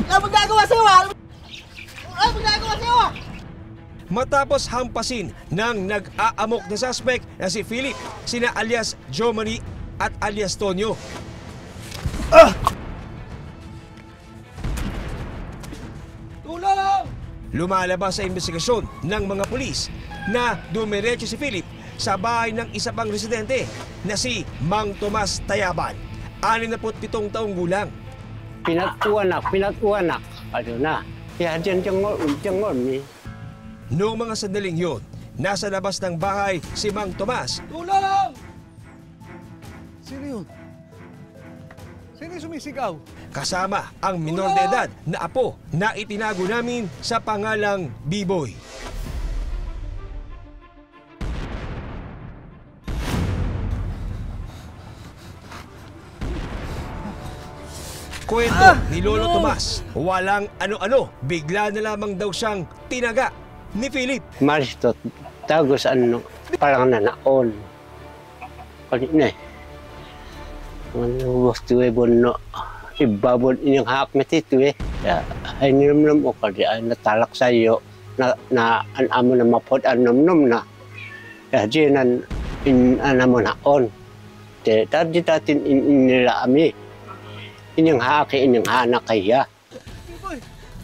Ano magagawa sa'yo, ha? Ano magagawa sa'yo, ha? Matapos hampasin ng nag-aamok na suspect na si Philip, sina alias Jomani at alias Tonyo. Tulong! Lumalabas sa investigasyon ng mga pulis na dumiretso si Philip sa bahay ng isa pang residente na si Mang Tomas Tayaban, 67 taong gulang. Pinatuanak. Ano na? Kaya dyan ni. Noong mga sandaling yon, nasa labas ng bahay si Mang Tomas. Tulong! Sino yun? Sino yung sumisigaw? Kasama ang minor de edad na apo na itinago namin sa pangalang B-Boy. Kwento ni Lolo Tomas, walang ano-ano, bigla na lamang daw siyang tinaga ni Philip. Maristot, tagos ano, parang nanaon. Kanina eh. Ano gusto eh, bono. Ibabon inyong hak metito eh. Ay ninom o kadi ay natalak sa iyo na amo na mapod anom na. Kaya diyan mo naon. Tadi tatin inila ami. Inyong haki, inyong hanak kaya.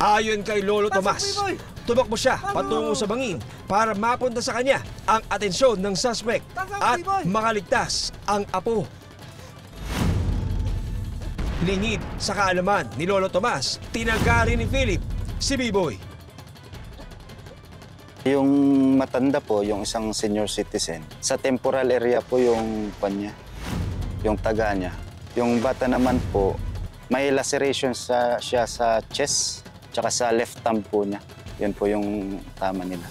Ayon kay Lolo Tomas, tumakbo siya patungo sa bangin para mapunta sa kanya ang atensyon ng suspect at makaligtas ang apo. Lingid sa kaalaman ni Lolo Tomas, tinaga rin ni Philip si B-Boy. Yung matanda po, yung isang senior citizen, sa temporal area po yung kanya, yung taga niya. Yung bata naman po, may laceration siya sa chest, tsaka sa left thumb po niya. Yun po yung tama nila.